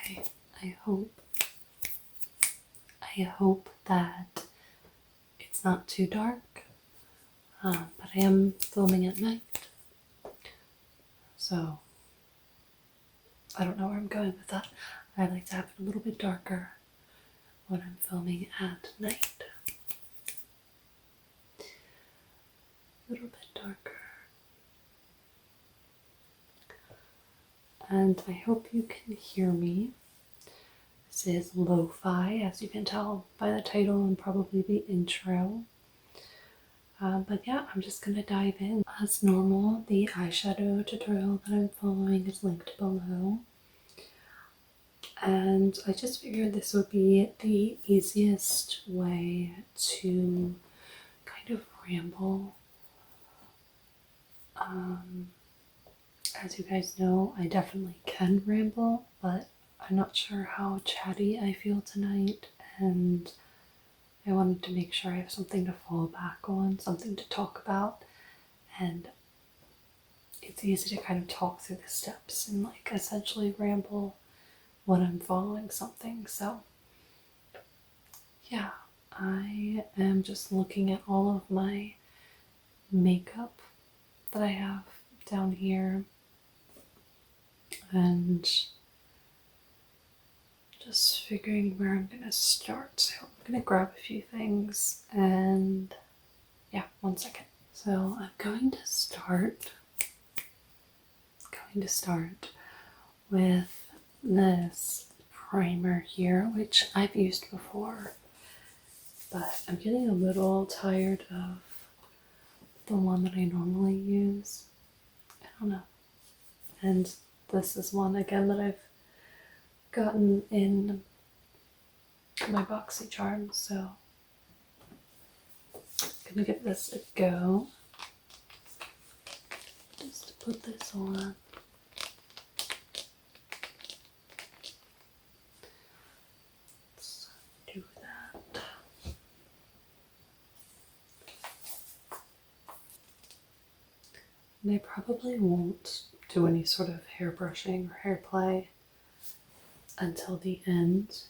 Okay, I hope that it's not too dark, but I am filming at night, so I don't know where I'm going with that. I like to have it a little bit darker when I'm filming at night. A little bit darker. And I hope you can hear me. This is Lo-Fi, as you can tell by the title and probably the intro. But yeah, I'm just gonna dive in. As normal, the eyeshadow tutorial that I'm following is linked below. And I just figured this would be the easiest way to kind of ramble. As you guys know, I definitely can ramble, but I'm not sure how chatty I feel tonight, and I wanted to make sure I have something to fall back on, something to talk about, and it's easy to kind of talk through the steps and like essentially ramble when I'm following something. So yeah, I am just looking at all of my makeup that I have down here and just figuring where I'm gonna start. So I'm gonna grab a few things and yeah, 1 second. So I'm going to start with this primer here, which I've used before, but I'm getting a little tired of the one that I normally use. I don't know. And this is one again that I've gotten in my BoxyCharm, so I'm gonna give this a go. Just to put this on. Let's do that. And I probably won't do any sort of hair brushing or hair play until the end.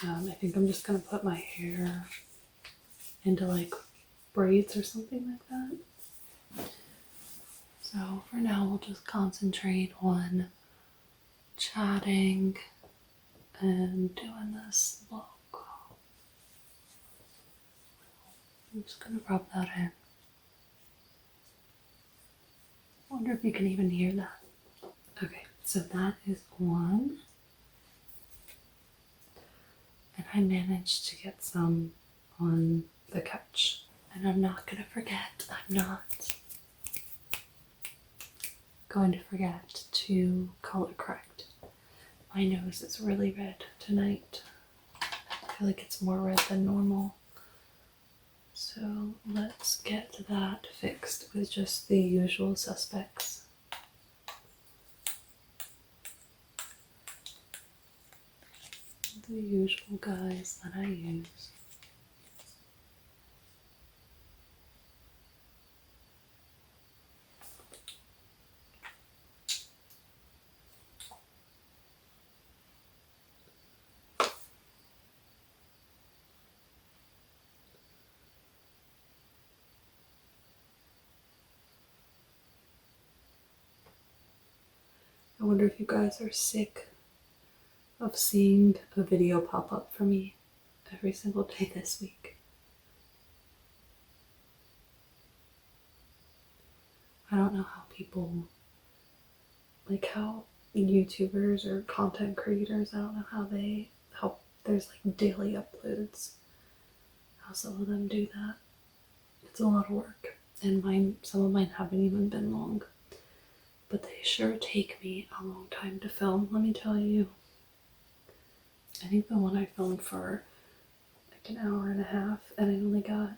I think I'm just gonna put my hair into like braids or something like that. So for now we'll just concentrate on chatting and doing this look. I'm just gonna rub that in. I wonder if you can even hear that. Okay, so that is one. And I managed to get some on the couch. And I'm not gonna forget, I'm not going to forget to color correct. My nose is really red tonight. I feel like it's more red than normal. So let's get that fixed with just the usual suspects. The usual guys that I use. I wonder if you guys are sick of seeing a video pop up for me every single day this week. I don't know how people, like how YouTubers or content creators, I don't know how there's like daily uploads, how some of them do that. It's a lot of work, and some of mine haven't even been long, but they sure take me a long time to film, let me tell you. I think the one I filmed for like an hour and a half, and I only got,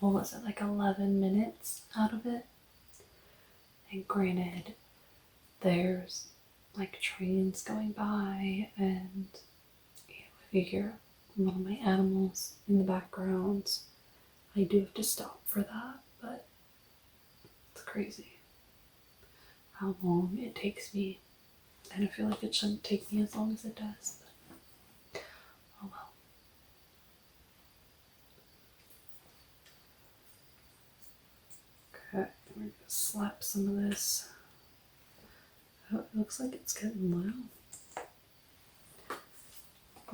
what was it, like 11 minutes out of it. And granted, there's like trains going by, and if you hear one of my animals in the background, I do have to stop for that, but it's crazy how long it takes me And I feel like it shouldn't take me as long as it does. But oh well. Okay, we're gonna slap some of this. Oh, it looks like it's getting low.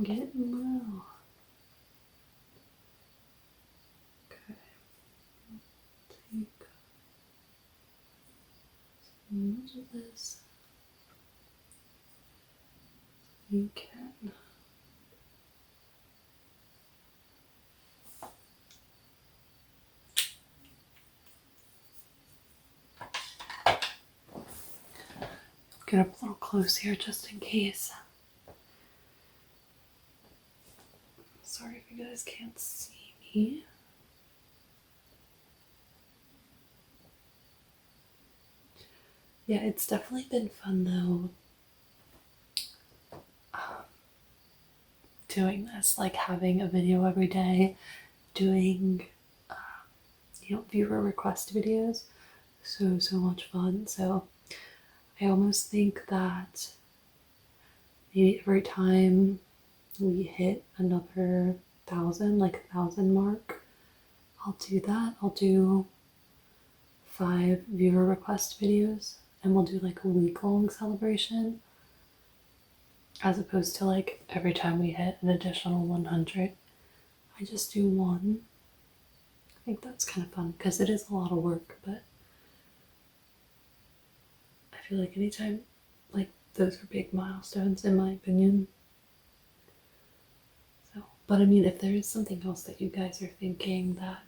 Getting low. Okay. Take much of this you can. Get up a little close here just in case. Sorry if you guys can't see me. Yeah, it's definitely been fun though. Doing this, like having a video every day, doing, viewer request videos. So much fun. So I almost think that maybe every time we hit another 1,000, like 1,000 mark, I'll do that. I'll do 5 viewer request videos and we'll do like a week-long celebration, as opposed to like every time we hit an additional 100, I just do one. I think that's kind of fun because it is a lot of work, but I feel like anytime, like, those are big milestones in my opinion. So, but I mean, if there is something else that you guys are thinking that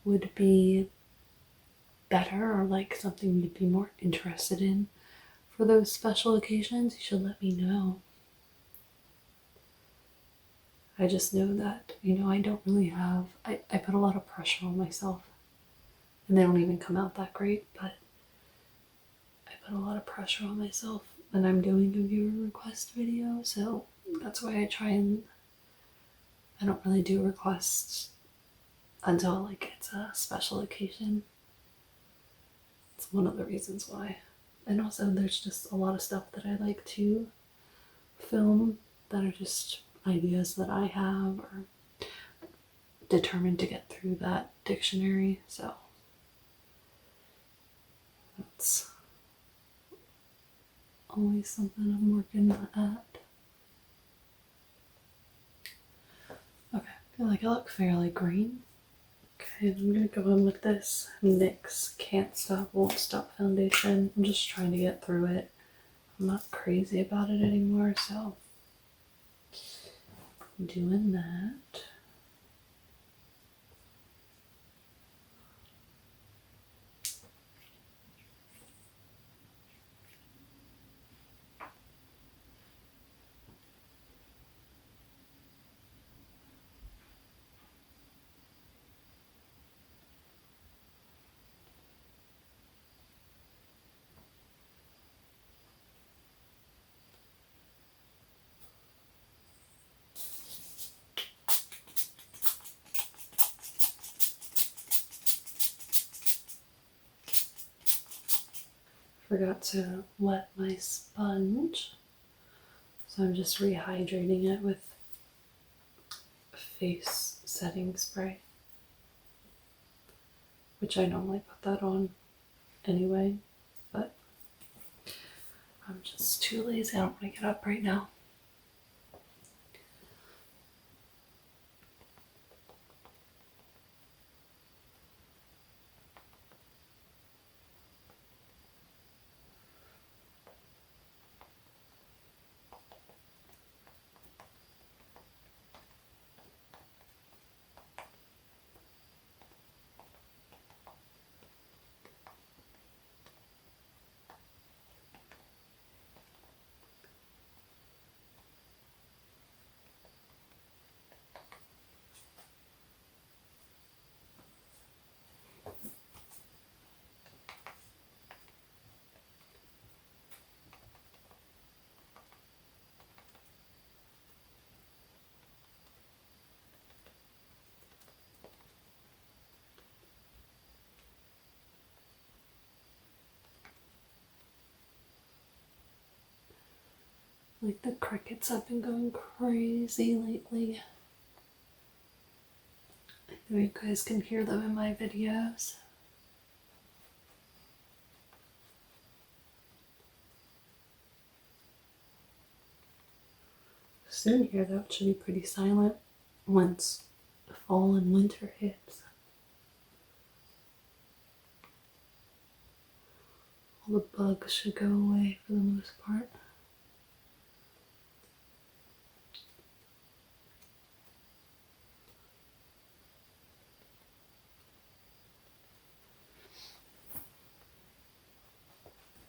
would be better, or like something you'd be more interested in for those special occasions, you should let me know. I just know that, I don't really have, I put a lot of pressure on myself, and they don't even come out that great, but I put a lot of pressure on myself when I'm doing a viewer request video, so that's why I don't really do requests until like it's a special occasion. It's one of the reasons why. And also there's just a lot of stuff that I like to film that are just ideas that I have, or determined to get through that dictionary, so that's always something I'm working at. Okay, I feel like I look fairly green. Okay, I'm gonna go in with this NYX Can't Stop Won't Stop foundation. I'm just trying to get through it. I'm not crazy about it anymore, so I'm doing that. Forgot to wet my sponge, so I'm just rehydrating it with face setting spray, which I normally put that on anyway, but I'm just too lazy. I don't want to get up right now. Like the crickets have been going crazy lately. I know you guys can hear them in my videos. Soon here though, it should be pretty silent once fall and winter hits. All the bugs should go away for the most part.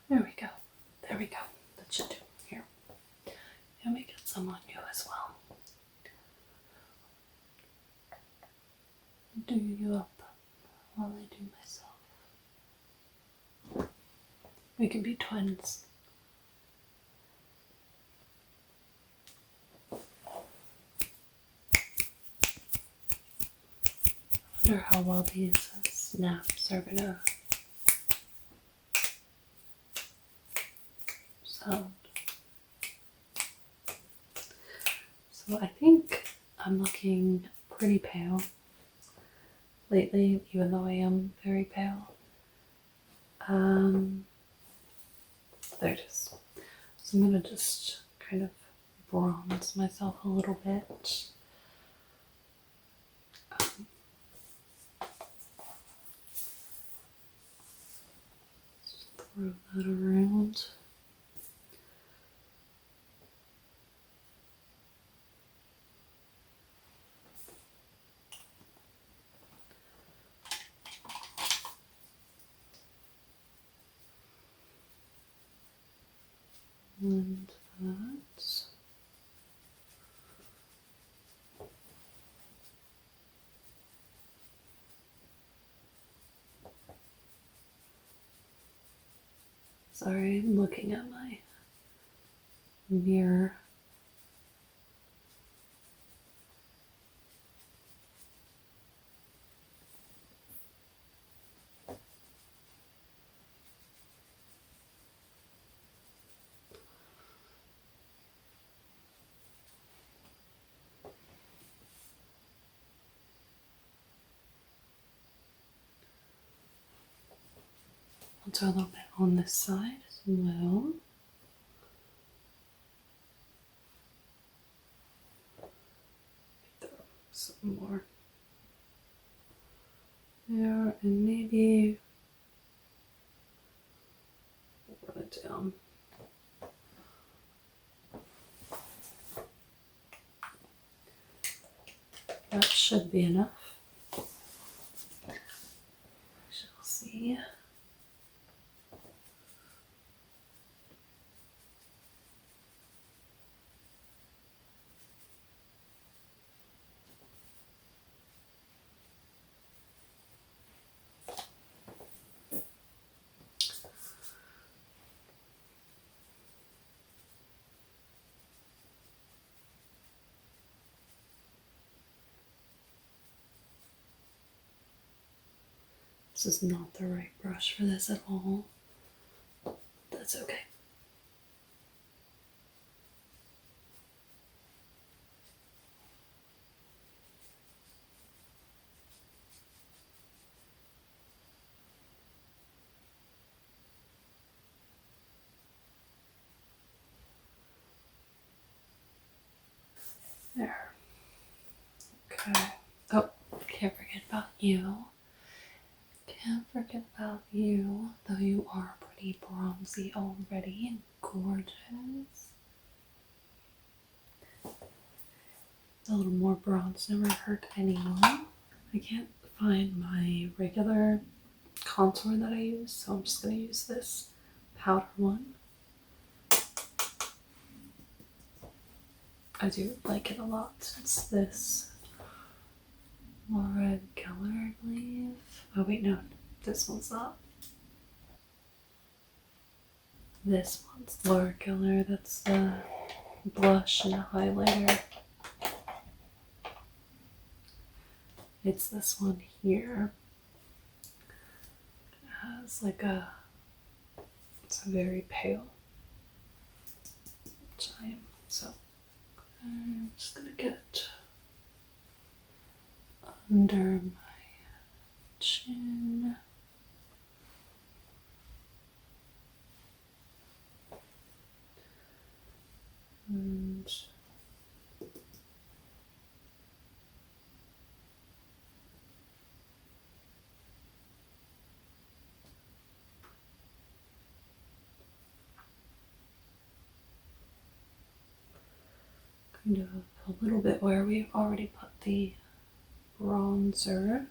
There we go. There we go. That should do. Here. Let me get some on you as well. Do you up while I do myself. We can be twins. I wonder how well these snaps are gonna sound. So I think I'm looking pretty pale lately, even though I am very pale. There it is. So I'm gonna just kind of bronze myself a little bit. Just throw that around. And that. Sorry, I'm looking at my mirror. I'll do a little bit on this side as well. Throw some more there, and maybe run it down. That should be enough. We shall see. This is not the right brush for this at all. That's okay. There. Okay. Oh, can't forget about you. Can't forget about you, though you are pretty bronzy already and gorgeous. A little more bronze never hurt anyone. I can't find my regular contour that I use, so I'm just going to use this powder one. I do like it a lot. It's this Laura Geller, I believe. Oh wait, no, this one's not. This one's Laura Geller. That's the blush and highlighter. It's this one here. It has like it's a very pale, which I am So I'm just gonna get under my chin. And kind of a little bit where we've already put the bronzer.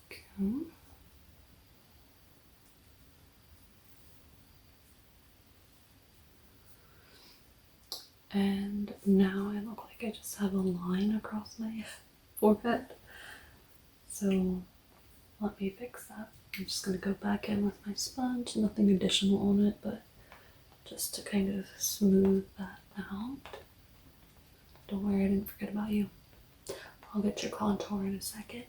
Okay. And now I look like I just have a line across my forehead. So let me fix that. I'm just going to go back in with my sponge, nothing additional on it, but just to kind of smooth that out. Don't worry, I didn't forget about you. I'll get your contour in a second.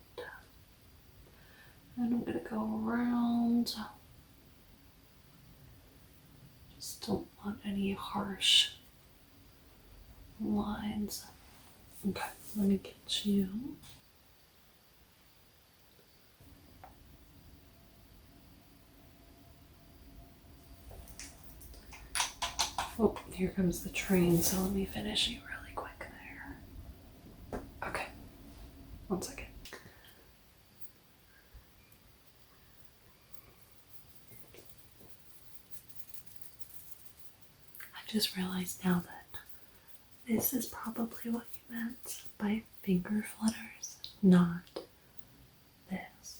And I'm going to go around. Just don't want any harsh lines. Okay, let me get you. Oh, here comes the train, so let me finish you really quick there. Okay, 1 second. I just realized now that this is probably what you meant by finger flutters, not this.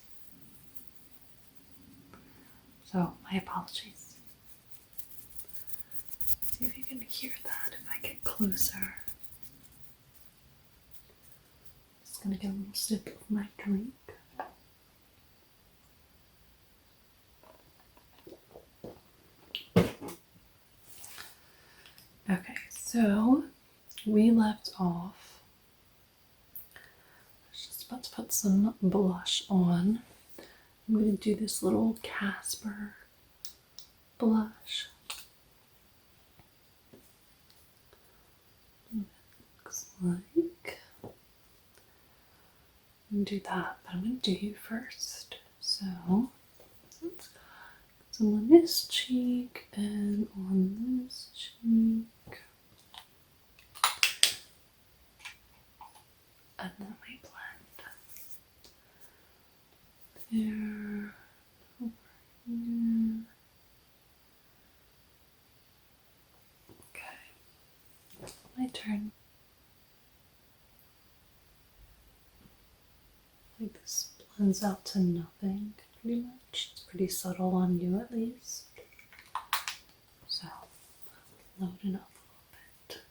So, my apologies. See if you can hear that if I get closer. Just gonna get a little sip of my drink. Okay, so we left off. I was just about to put some blush on. I'm going to do this little Casper blush. Looks like. I'm going to do that, but I'm going to do you first. So, some on this cheek and on this cheek. And then we blend. There. Over here. Okay. My turn. Like this blends out to nothing, pretty much. It's pretty subtle on you at least. So, loading up a little bit.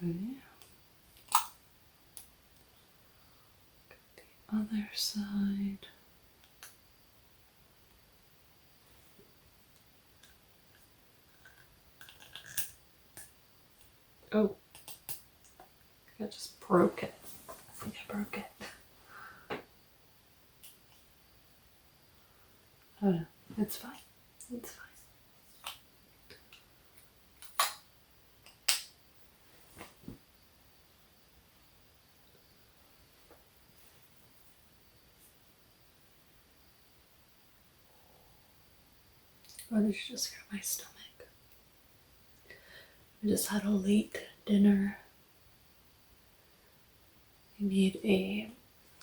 Okay. The other side. Oh, I just broke it. I think I broke it. Oh no, it's fine. It's fine. Oh, did you just hear my stomach? I just had a late dinner. I made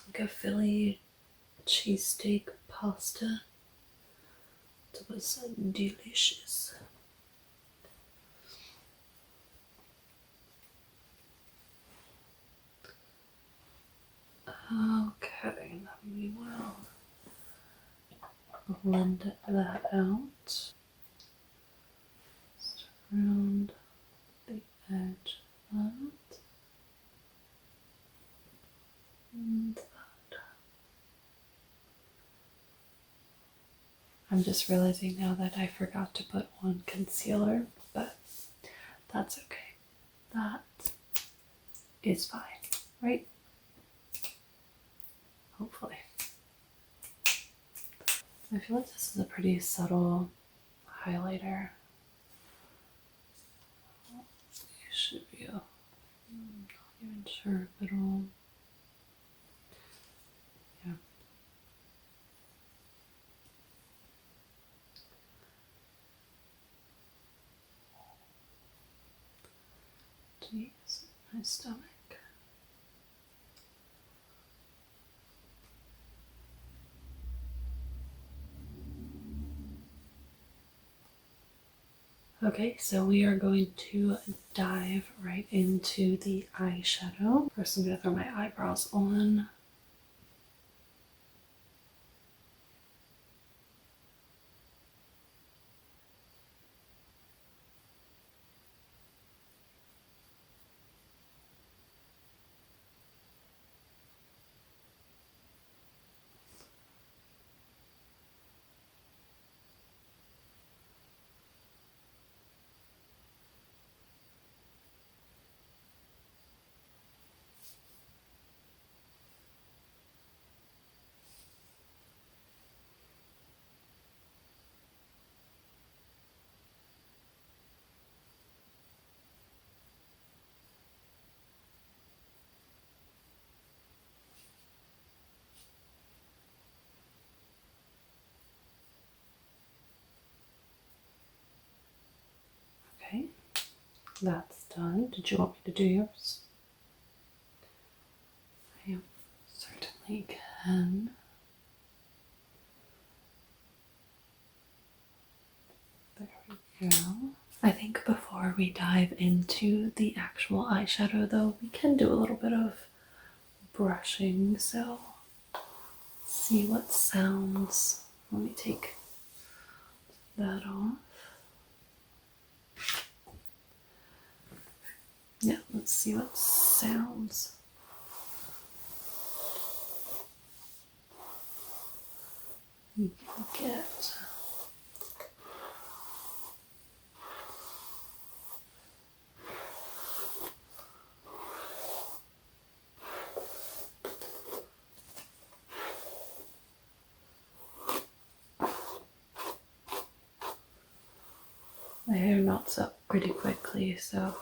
like a Philly cheesesteak pasta. It was delicious. Okay, then we will blend that out. Just around the edge of that. And that. I'm just realizing now that I forgot to put on concealer, but that's okay. That is fine, right? Hopefully. I feel like this is a pretty subtle highlighter. It should be I'm not even sure if it'll, yeah. Jeez, my stomach. Okay, so we are going to dive right into the eyeshadow. First, I'm going to throw my eyebrows on. Okay, that's done. Did you want me to do yours? I certainly can. There we go. I think before we dive into the actual eyeshadow though, we can do a little bit of brushing, so see what sounds. Let me take that off. Yeah, let's see what sounds we can get. My hair knots up pretty quickly, so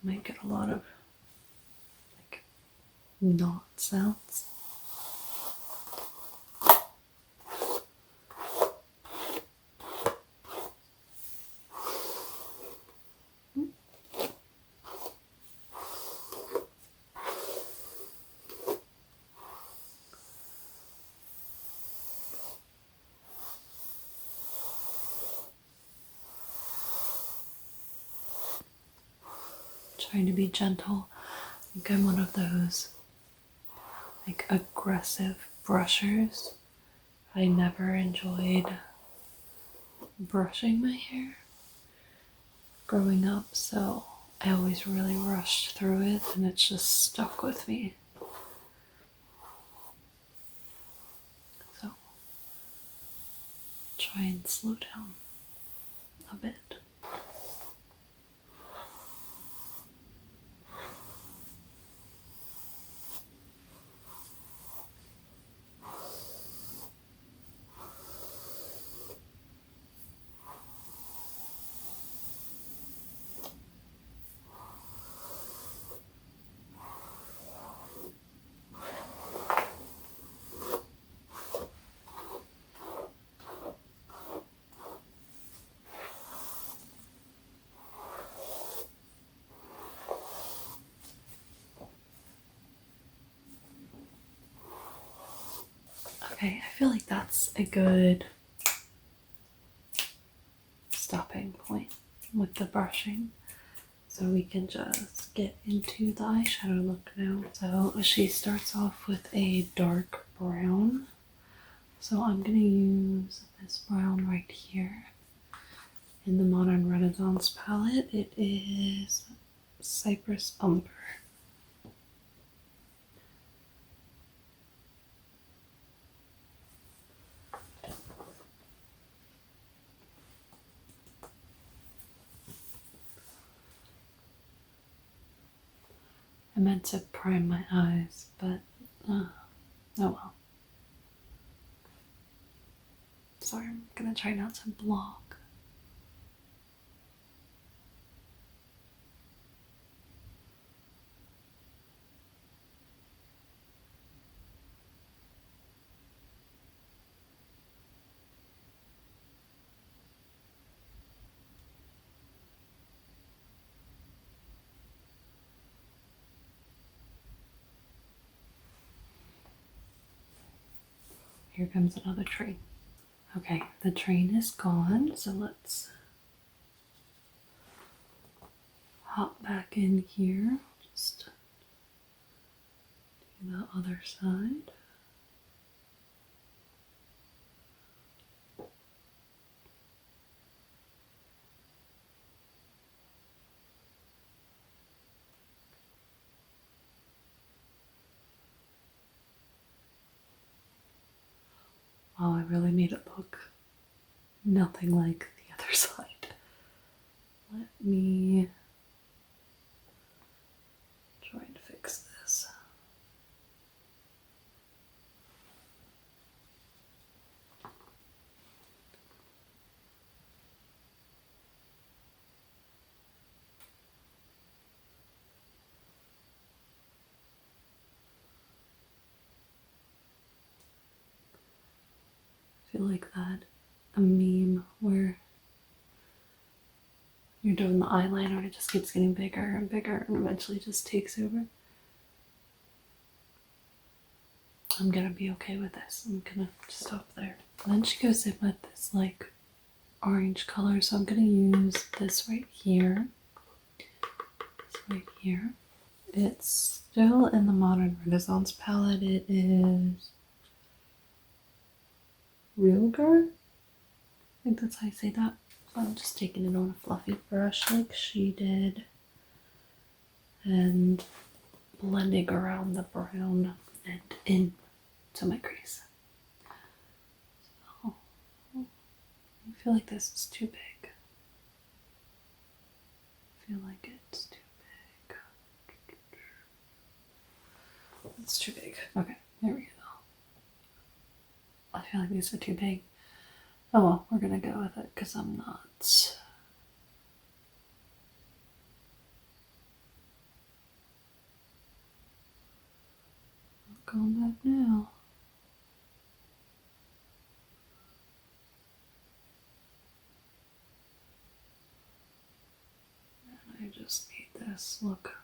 I might get a lot of like knot sounds. Trying to be gentle. I think I'm one of those like aggressive brushers. I never enjoyed brushing my hair growing up, so I always really rushed through it and it's just stuck with me. So try and slow down a bit. Okay, I feel like that's a good stopping point with the brushing. So we can just get into the eyeshadow look now. So she starts off with a dark brown. So I'm going to use this brown right here in the Modern Renaissance palette. It is Cypress Umber. I meant to prime my eyes, but oh well. Sorry, I'm gonna try not to block. Here comes another train. Okay, the train is gone, so let's hop back in here. Just do the other side. Wow, I really made it look nothing like the other side. Let me try and fix this. I feel like that a meme where you're doing the eyeliner and it just keeps getting bigger and bigger and eventually just takes over. I'm gonna be okay with this. I'm gonna stop there. And then she goes in with this like orange color, so I'm gonna use this right here. This right here. It's still in the Modern Renaissance palette. It is Realgar? I think that's how you say that. I'm just taking it on a fluffy brush like she did and blending around the brown and into my crease. So, I feel like this is too big. I feel like it's too big. It's too big. Okay, there we go. I feel like these are too big. Oh well, we're gonna go with it because I'm not. Going back now. And I just made this look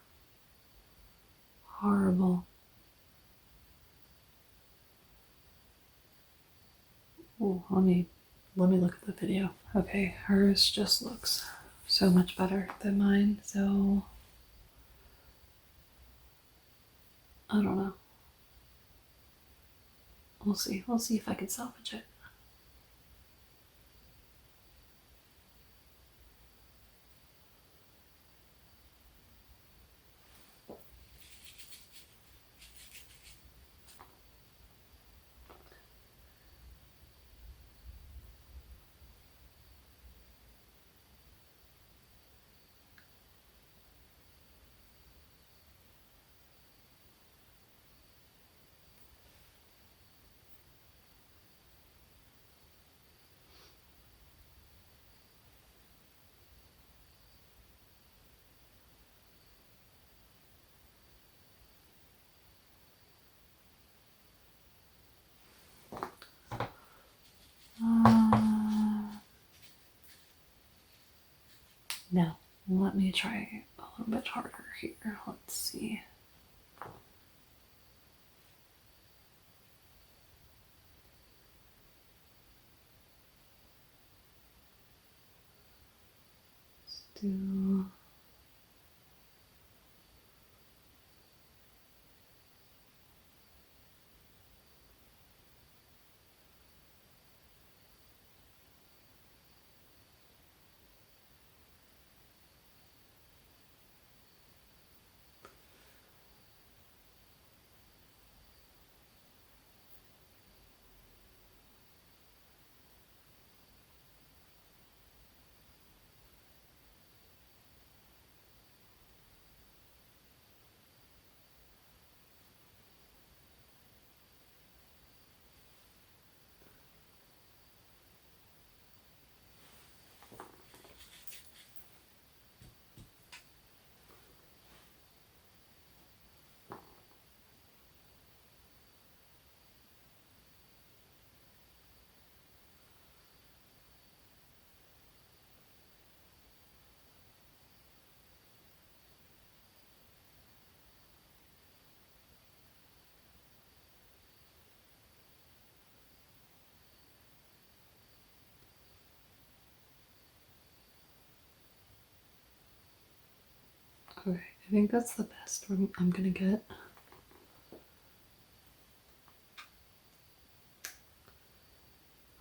horrible. Oh, let me look at the video. Okay, hers just looks so much better than mine, so I don't know. We'll see. We'll see if I can salvage it. Now, let me try a little bit harder here. Let's see. do. Okay, I think that's the best I'm gonna get.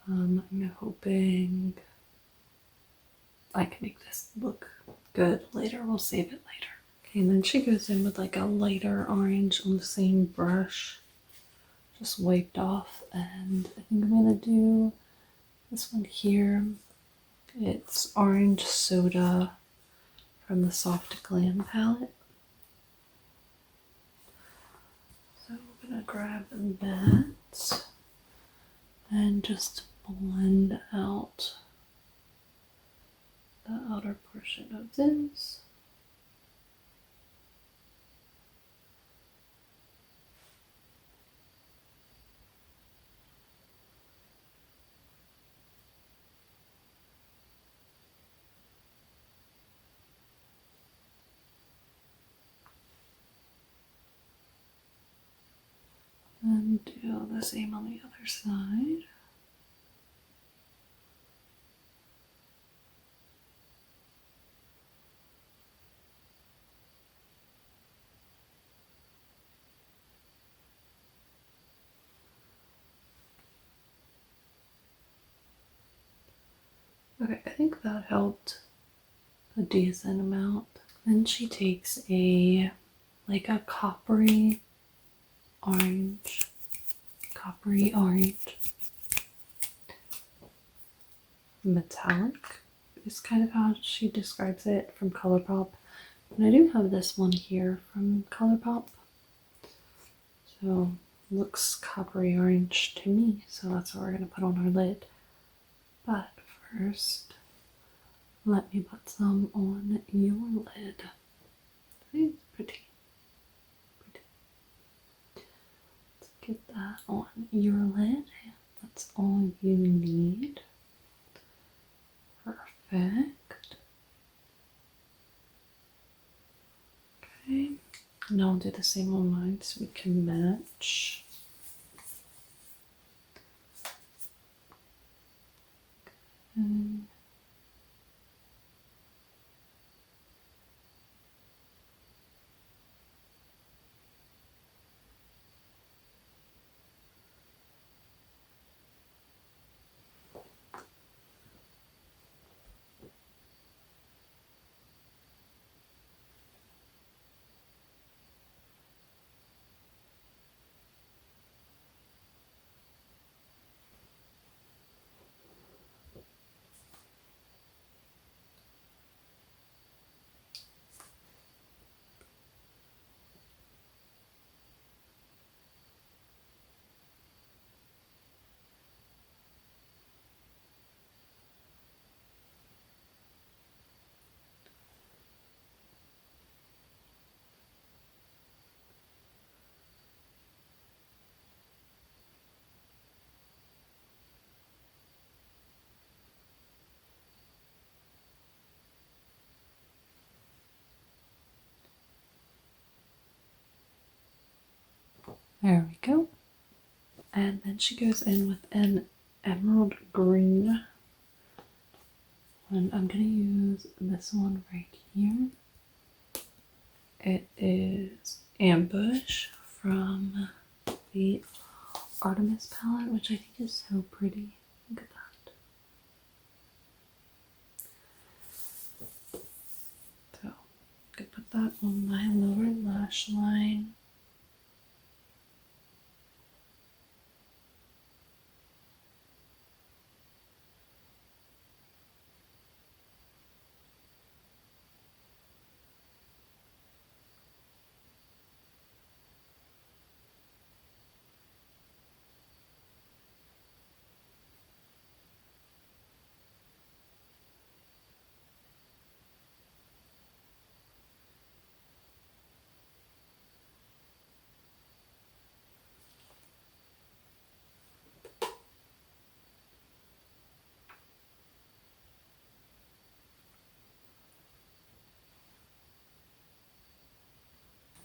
I'm hoping I can make this look good later. We'll save it later. Okay, and then she goes in with like a lighter orange on the same brush, just wiped off, and I think I'm gonna do this one here. It's Orange Soda from the Soft Glam palette. So I'm gonna grab that and just blend out the outer portion of this. And do the same on the other side. Okay, I think that helped a decent amount. Then she takes a coppery orange, metallic is kind of how she describes it from ColourPop. And I do have this one here from ColourPop. So looks coppery orange to me, so that's what we're going to put on our lid. But first, let me put some on your lid. It's pretty. Let's get that on your lid. That's all you need. Perfect. Okay, now I'll do the same on mine so we can match. Okay. There we go. And then she goes in with an emerald green And I'm gonna use this one right here. It is Ambush from the Artemis palette, which I think is so pretty. Look at that. So I'm gonna put that on my lower lash line.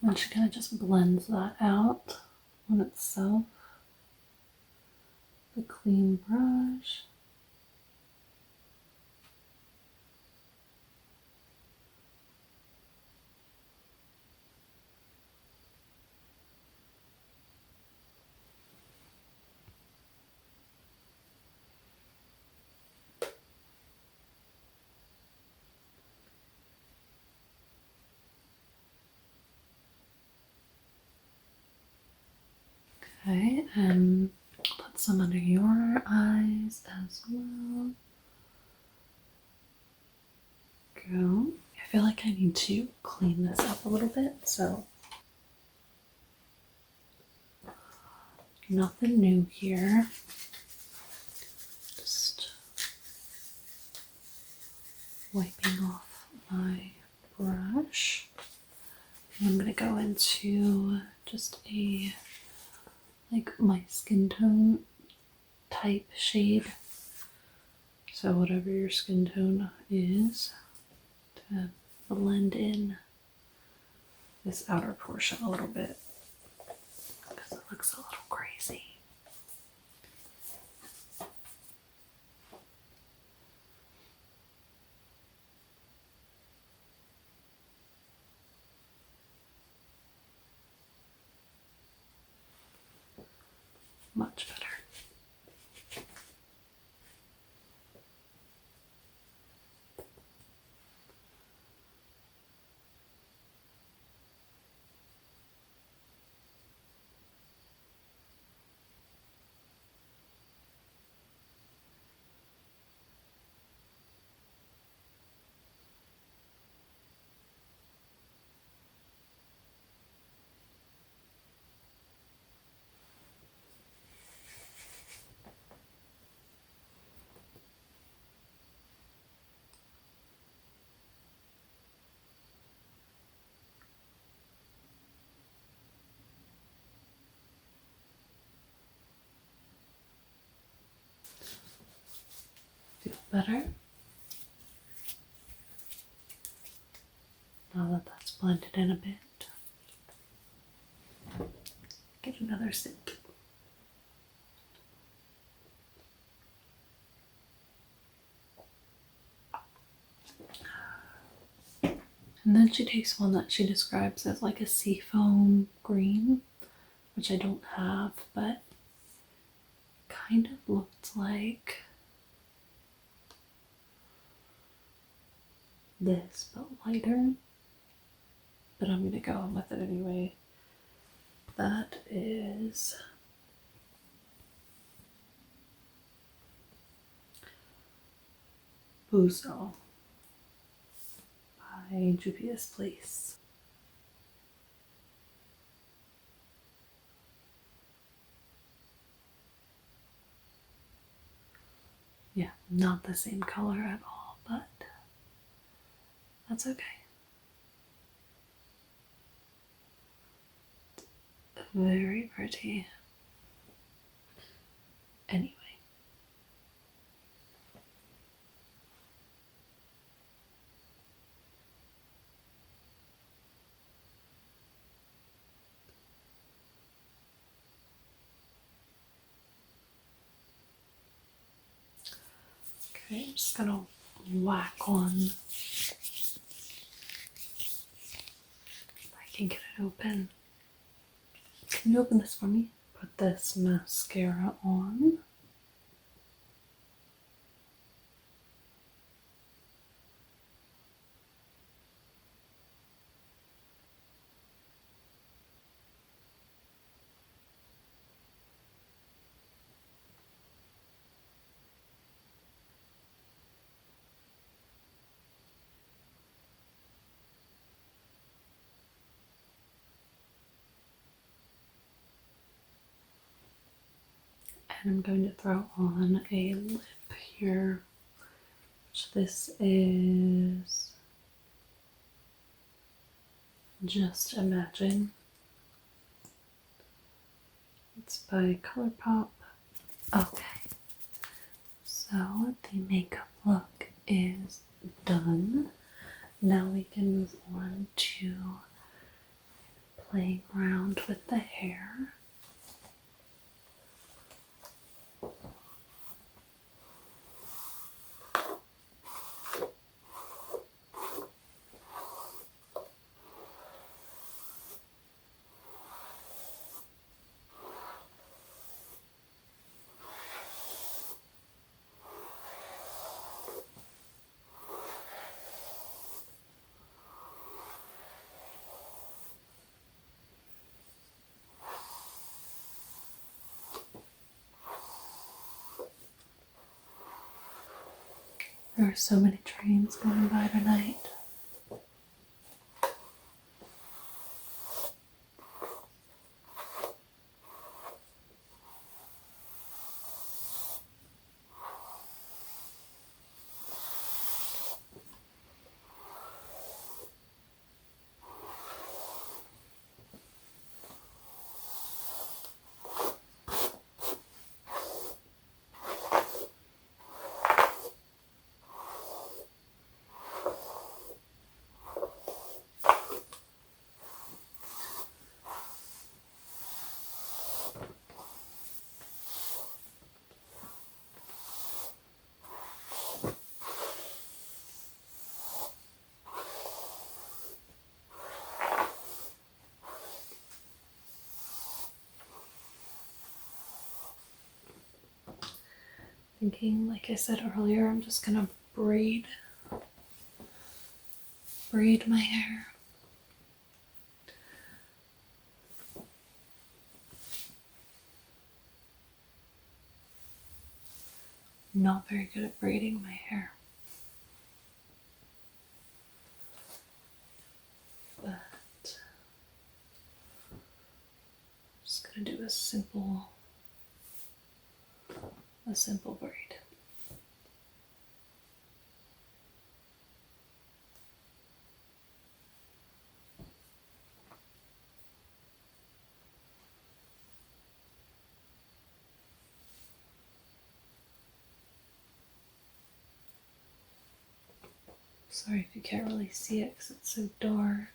And she kind of just blends that out on itself. The clean brush. Okay, and put some under your eyes as well. Go. I feel like I need to clean this up a little bit, so nothing new here. Just wiping off my brush. And I'm gonna go into just a like my skin tone type shade. So whatever your skin tone is, to blend in this outer portion a little bit because it looks a little crazy. Much better. Feel better? Now that that's blended in a bit, get another sip. And then she takes one that she describes as like a seafoam green, which I don't have, but kind of looked like this, but lighter. But I'm gonna go with it anyway. That is Buzo by Juvia's Place. Yeah, not the same color at all, but that's okay. Very pretty. Anyway. Okay, I'm just gonna whack one. If I can get it open. Can you open this for me? Put this mascara on. And I'm going to throw on a lip here, which this is Just Imagine. It's by ColourPop. Okay, so the makeup look is done. Now we can move on to playing around with the hair. There are so many trains going by tonight. Thinking, like I said earlier, I'm just gonna braid my hair. I'm not very good at braiding my hair. But I'm just gonna do a simple braid. Sorry if you can't really see it because it's so dark.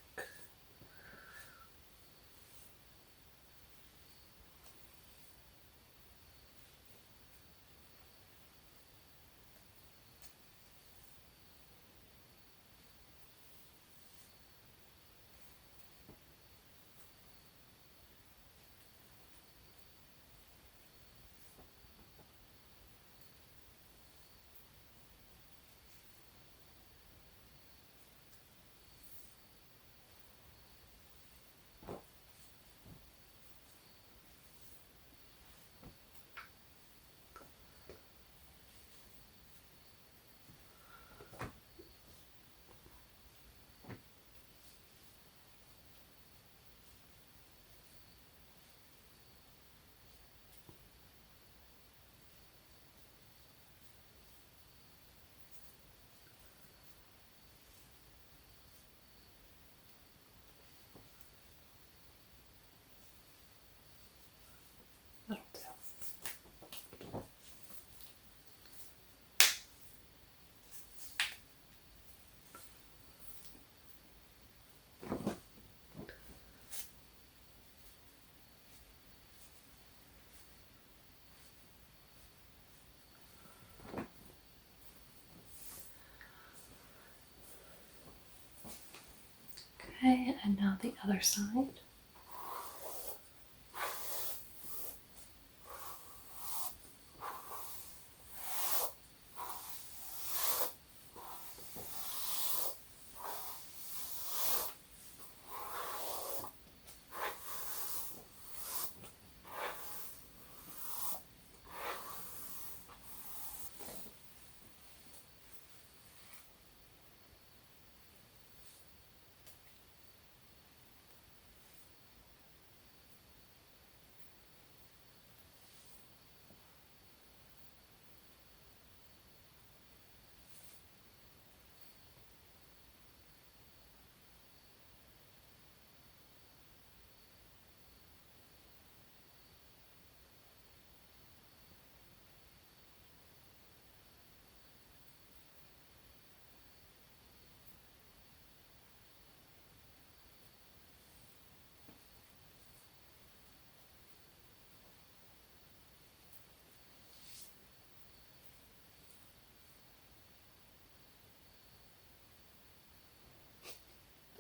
Okay, and now the other side.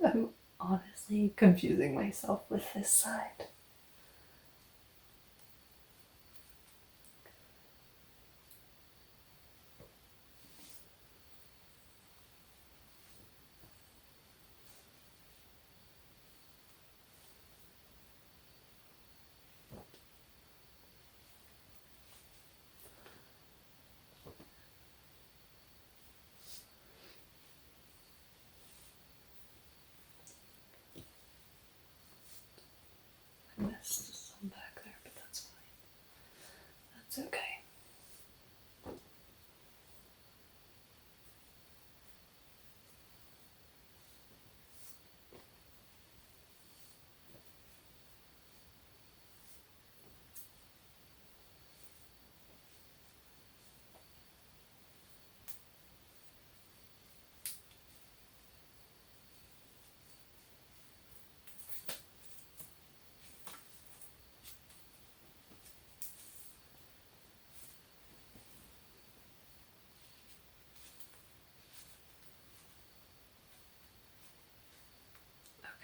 I'm honestly confusing myself with this side. I missed some back there, but that's fine. That's okay.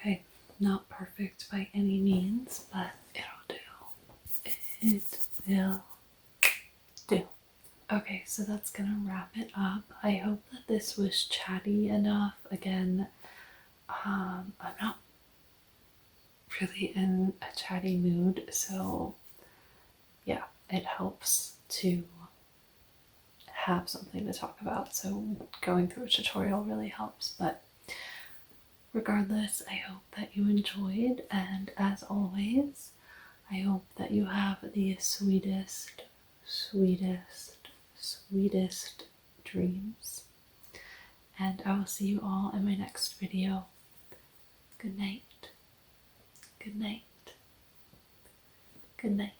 Okay, not perfect by any means, but it'll do. It will do. Okay, so that's gonna wrap it up. I hope that this was chatty enough. Again, I'm not really in a chatty mood, so yeah, it helps to have something to talk about. So going through a tutorial really helps, but regardless, I hope that you enjoyed, and as always, I hope that you have the sweetest, sweetest, sweetest dreams. And I will see you all in my next video. Good night. Good night. Good night.